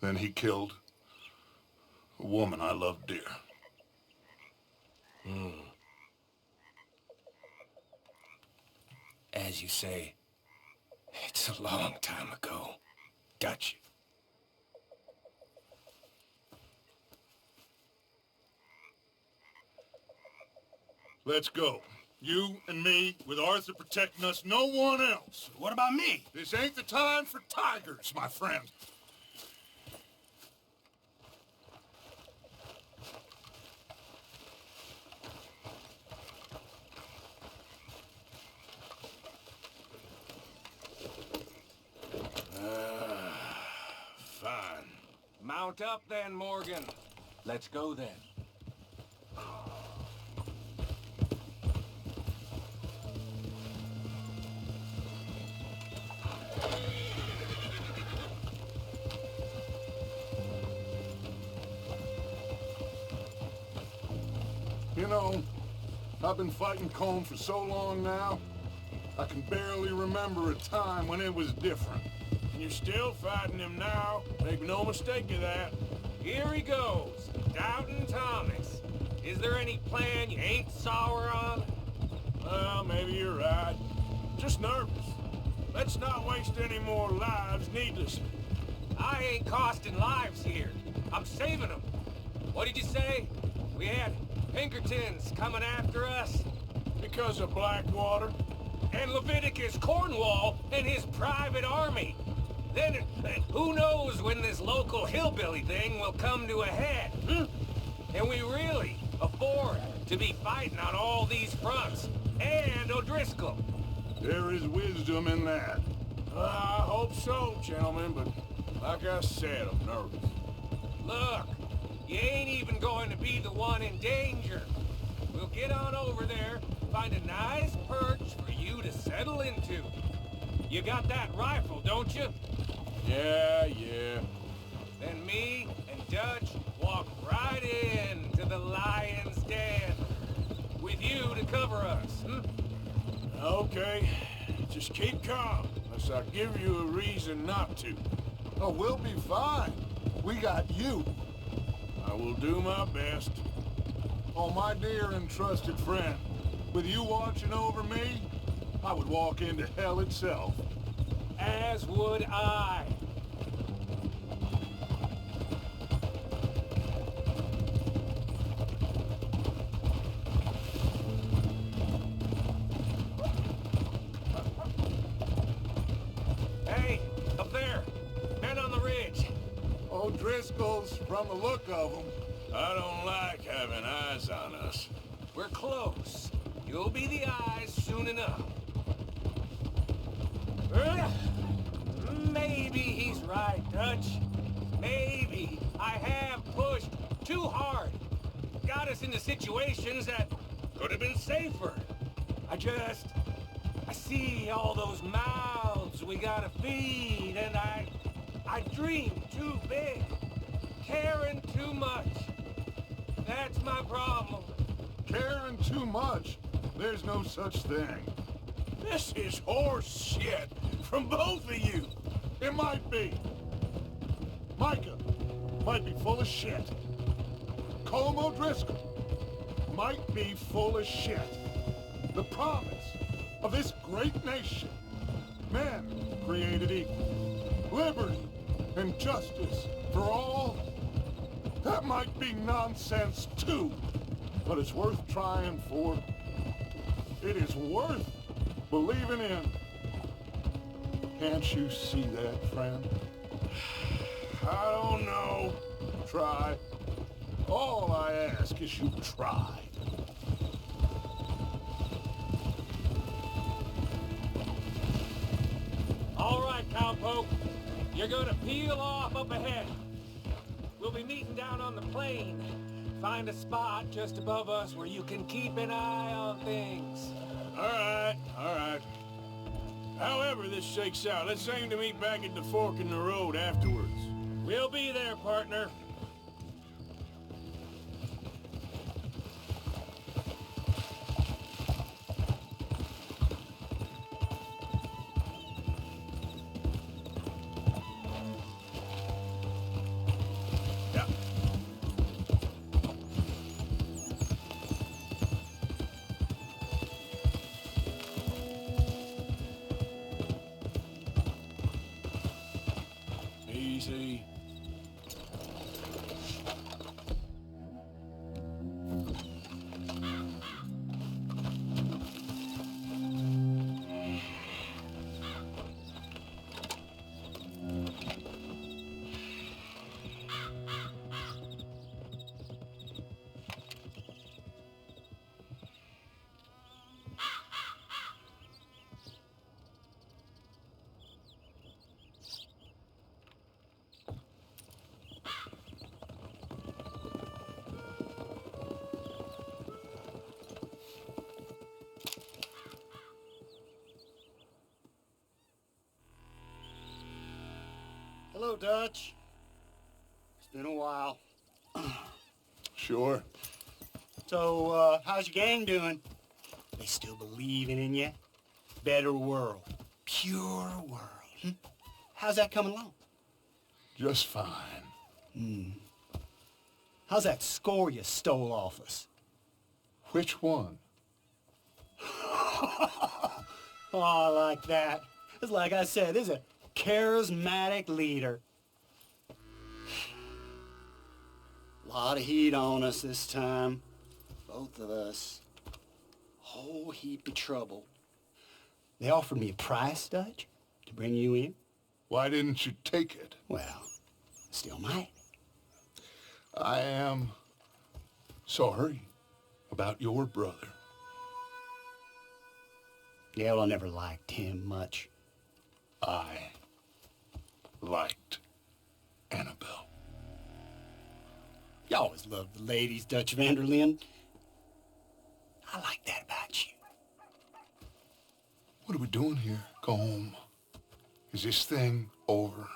Then he killed a woman I loved dear. As you say, it's a long time ago. Dutch. Let's go. You and me, with Arthur protecting us, no one else. What about me? This ain't the time for tigers, my friend. Fine. Mount up then, Morgan. Let's go then. You know, I've been fighting Colm for so long now, I can barely remember a time when it was different. And you're still fighting him now. Make no mistake of that. Here he goes, Doubting Thomas. Is there any plan you ain't sour on? Well, maybe you're right. Just nervous. Let's not waste any more lives needlessly. I ain't costing lives here. I'm saving them. What did you say? We had Pinkertons coming after us? Because of Blackwater? And Leviticus Cornwall and his private army. Then who knows when this local hillbilly thing will come to a head, And we really afford to be fighting on all these fronts. And O'Driscoll. There is wisdom in that. I hope so, gentlemen, but like I said, I'm nervous. Look, you ain't even going to be the one in danger. We'll get on over there, find a nice perch for you to settle into. You got that rifle, don't you? Yeah. Then me and Dutch walk right in to the lion's den. With you to cover us, Okay. Just keep calm, unless I give you a reason not to. Oh, we'll be fine. We got you. I will do my best. Oh, my dear and trusted friend, with you watching over me, I would walk into hell itself. As would I. Hey, up there. Men on the ridge. O'Driscoll's, from the look of them. I don't like having eyes on us. We're close. You'll be the eyes soon enough. Maybe he's right, Dutch. Maybe I have pushed too hard. Got us into situations that could have been safer. I see all those mouths we gotta feed, and I dream too big. Caring too much. That's my problem. Caring too much? There's no such thing. This is horse shit from both of you. It might be. Micah might be full of shit. Colm O'Driscoll might be full of shit. The promise of this great nation, men created equal, liberty and justice for all, that might be nonsense too, but it's worth trying for. It is worth believing in. Can't you see that, friend? I don't know. Try. All I ask is you try. All right, cowpoke. You're gonna peel off up ahead. We'll be meeting down on the plain. Find a spot just above us where you can keep an eye on things. All right. However this shakes out, let's aim to meet back at the fork in the road afterwards. We'll be there, partner. Easy. Hello, Dutch. It's been a while. Sure. So, how's your gang doing? They still believing in you? Better world. Pure world. How's that coming along? Just fine. How's that score you stole off us? Which one? Oh, I like that. It's like I said, this is a charismatic leader. Lot of heat on us this time. Both of us. Whole heap of trouble. They offered me a price, Dutch, to bring you in. Why didn't you take it? Well, still might. I am sorry about your brother. Yeah, well, I never liked him much. I liked Annabelle. You always loved the ladies, Dutch van der Linde. I like that about you. What are we doing here? Go home. Is this thing over?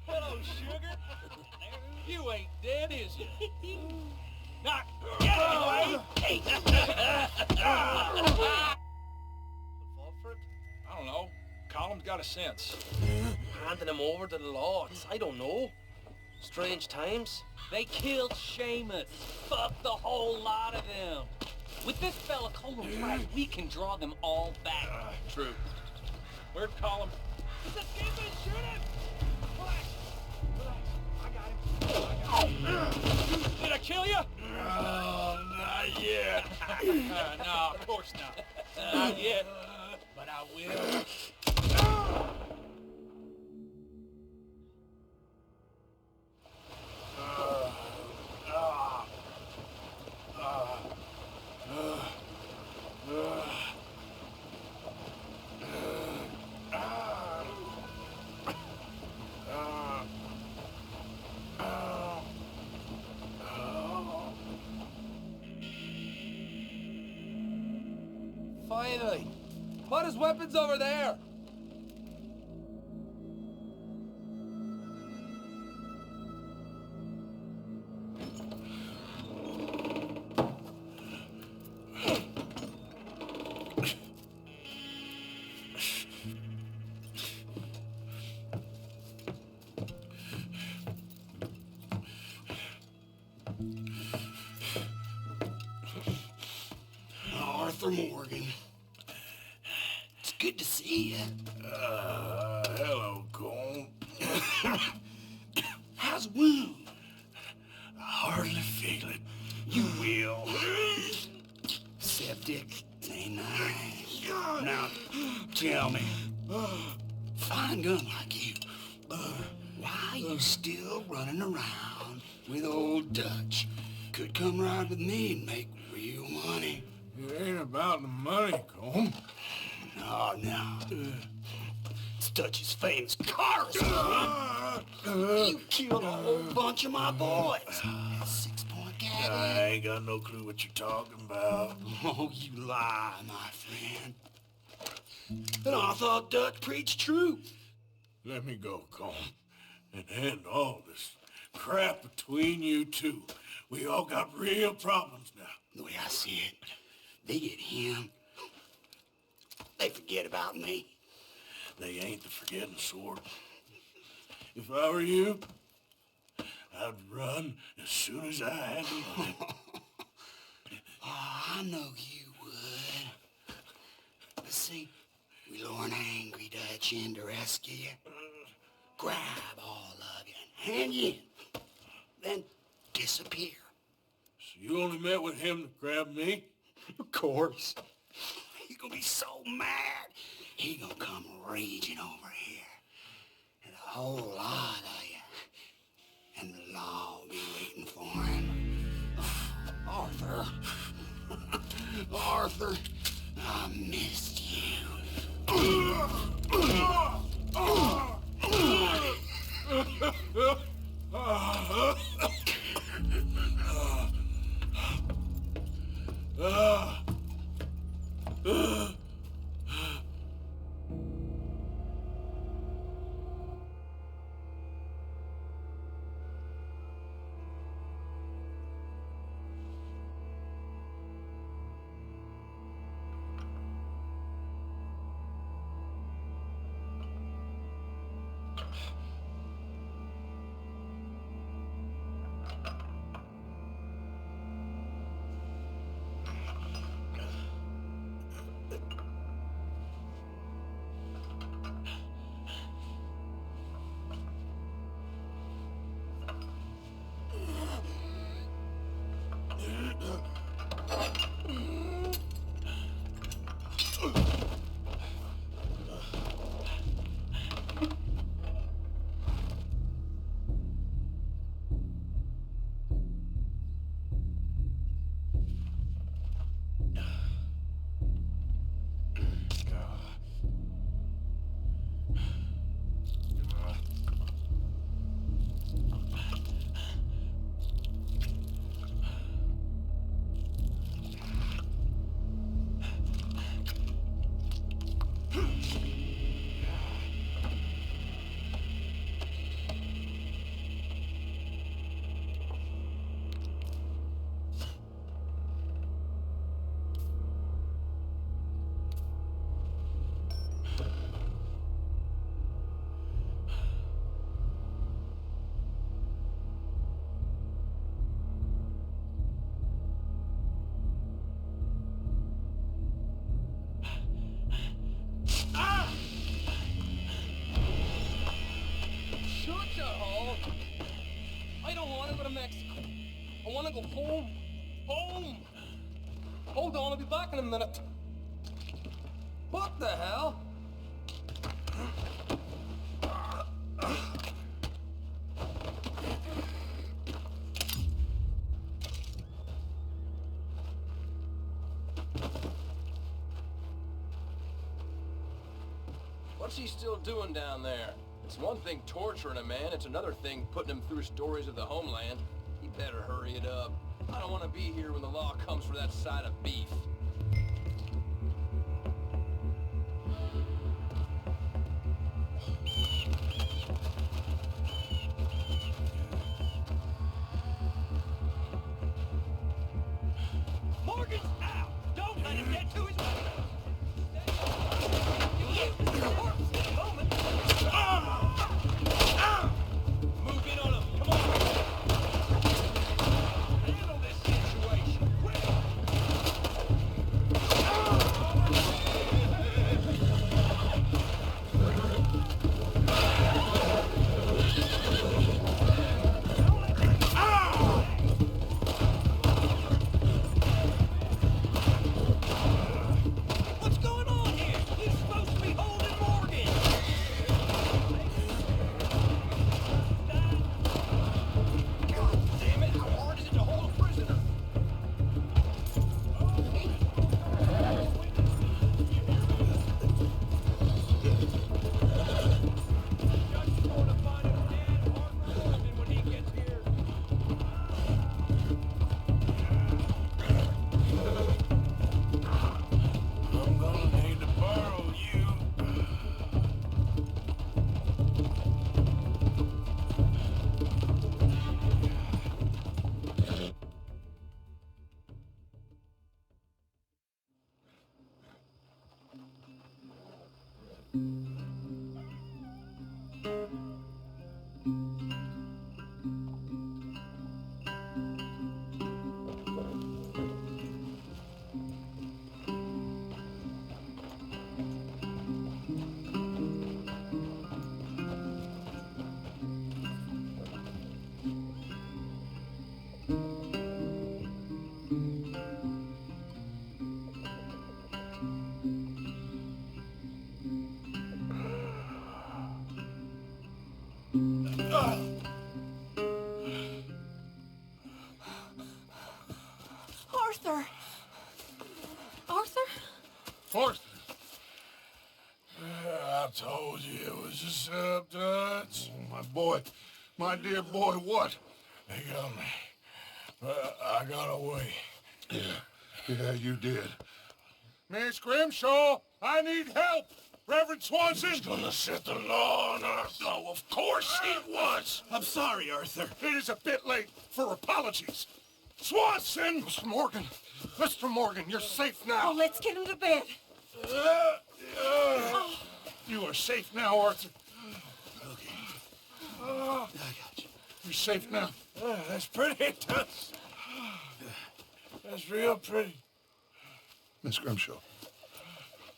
Hello, sugar. You ain't dead, is you? Now, get away! Fall for it? I don't know. Colum's got a sense. Handing him over to the lords. I don't know. Strange times. They killed Seamus. Fuck the whole lot of them. With this fella Colum Pratt, we can draw them all back. True. Where'd Colum? Just give me, shoot him! Did I kill you? Oh, not yet. No, of course not. Not yet. But I will. Finally. Put his weapons over there. Arthur Morgan. It's good to see you. Hello, Colm. How's the wound? I hardly feel it. You will. Septic. Ain't nice. Now, tell me. Fine gun like you. Why you still running around with old Dutch? Could come ride with me and make real money. It ain't about the money, Colm. No. It's Dutch's famous car. You killed a whole bunch of my boys. 6-point gag. I ain't got no clue what you're talking about. Oh, you lie, my friend. And I thought Dutch preached truth. Let me go, Colm, and end all this crap between you two. We all got real problems now. The way I see it, they get him. They forget about me. They ain't the forgetting sort. If I were you, I'd run as soon as I had the money. Oh, I know you would. But see, we lure an angry Dutch in to rescue you. Grab all of you and hand you in. Then disappear. So you only met with him to grab me? Of course. He's gonna be so mad. He gonna come raging over here. And a whole lot of you. And the law will be waiting for him. Arthur. Arthur, I missed you. I want to go home. Home! Hold on, I'll be back in a minute. What the hell? What's he still doing down there? It's one thing torturing a man, it's another thing putting him through stories of the homeland. He better hurry it up. I don't want to be here when the law comes for that side of beef. Morgan's out! Don't let him get to his Move in on him, come on! Handle this situation, quick! What's going on here? He's supposed to be holding Morgan! God damn it, how hard is it to hold a prisoner? Just going to find him dead, Arthur Morgan, when he gets here. I'm gonna need to borrow you. Arthur! Arthur? Arthur. I told you it was a setup, Dutch. My boy, my dear boy, what? They got me. I got away. Yeah, you did. Miss Grimshaw, I need help. Reverend Swanson. He's gonna set the law on us. Oh, of course he was. I'm sorry, Arthur. It is a bit late for apologies. Swanson! Mr. Morgan, Mr. Morgan, you're safe now. Oh, let's get him to bed. You are safe now, Arthur. Okay. Oh, I got you. You're safe now. That's pretty. That's real pretty. Miss Grimshaw,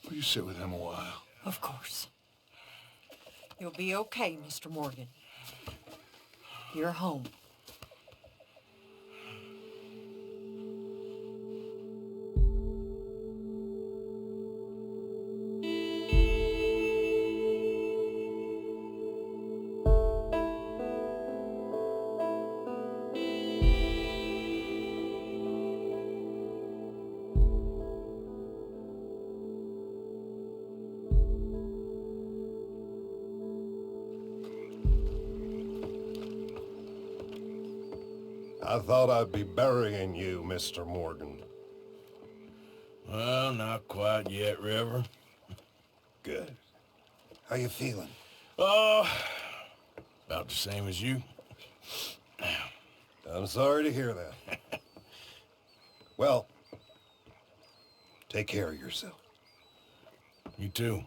will you sit with him a while? Of course. You'll be okay, Mr. Morgan. You're home. I thought I'd be burying you, Mr. Morgan. Well, not quite yet, River. Good. How you feeling? Oh, about the same as you. I'm sorry to hear that. Well, take care of yourself. You too.